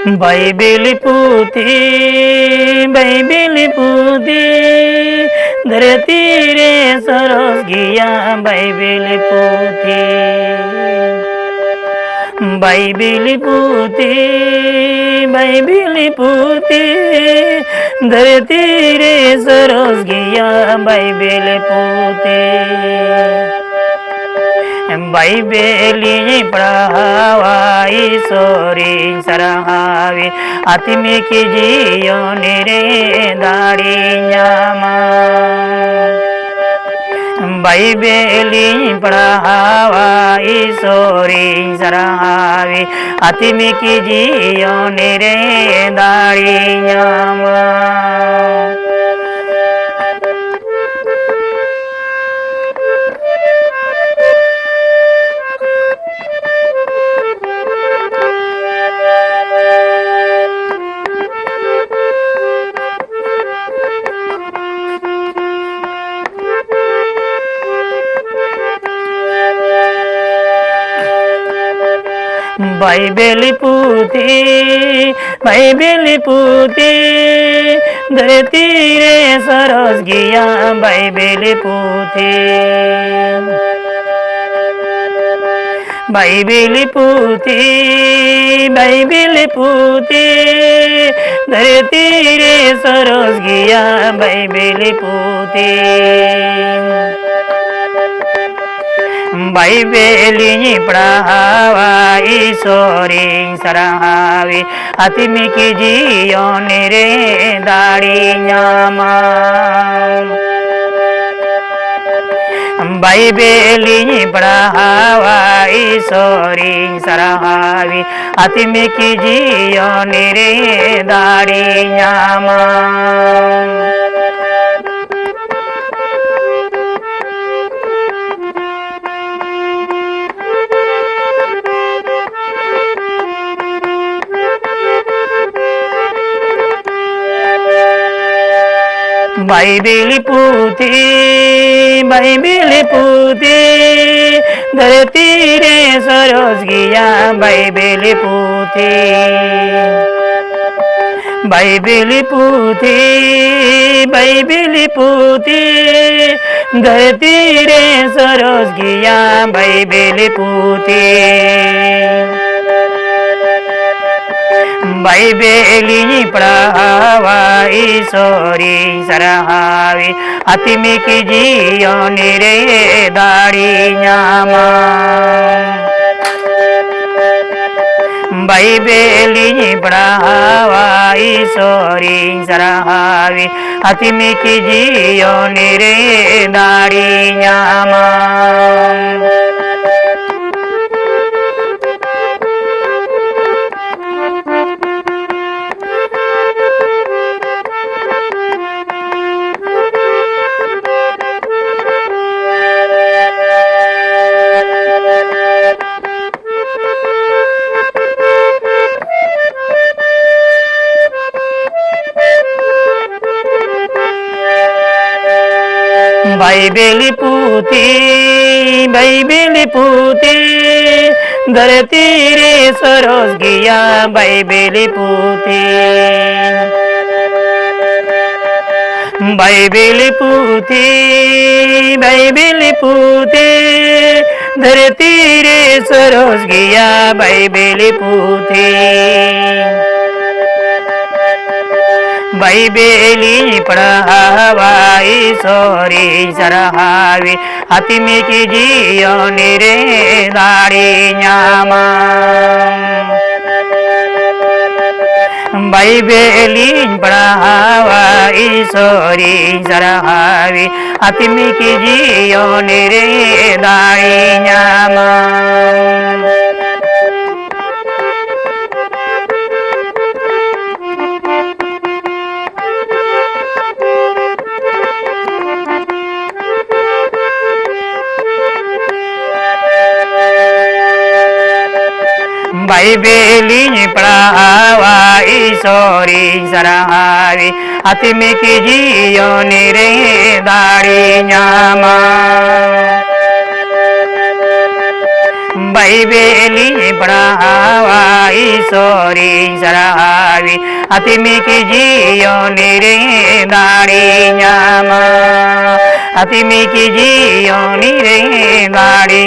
Bible पुथी धरती रे सरस गया बाइबिल पुथी धरती रे सरस गया बाइबिल पुथी बाइबेली पढ़ावा ईश्वरी सराहावे आत्मिक जीवन रे दाड़ी न्यामा बाइबेली पढ़ावा ईश्वरी सराहावे आत्मिक जीवन रे दाड़ी न्यामा बाइबेल पुथी धरती रे सरस गया बाइबेल पुथी धरती रे सरस गया बाइबेल पुथी बाइबेली पढ़ावा ईश्वरी सराहावे आत्मिक जीवन रे दाड़ी न्यामा बाइबेली पढ़ावा ईश्वरी सराहावे आत्मिक जीवन रे दाड़ी न्यामा बाइबेल पुथी धरती रे सरस गया बाइबेल पुथी धरती रे सरस गया बाइबेल पुथी बाइबेली पढ़ावा ईश्वरी सराहावे आत्मिक जीवन रे दाड़ी न्यामा बाइबेली पढ़ावा ईश्वरी सराहावे आत्मिक जीवन रे दाड़ी न्यामा बाइबेल पुथी धरती रे सरस गया बाइबेल पुथी धरती रे सरस गया बाइबेल पुथी बाइबेली पढ़ावा ईश्वरी सराहावे आत्मिक जीवन रे दाड़ी न्यामा बाइबेली पढ़ावा ईश्वरी सराहावे आत्मिक जीवन रे दाड़ी न्यामा बाइबेली पढ़ावा ईश्वरी सराहावे आत्मिक जीवन रे दाड़ी न्यामा बाइबेली पढ़ावा ईश्वरी सरावी अतिमी की जियो निरे दाड़ी न्यामा अतिमी की जियो निरे दाड़ी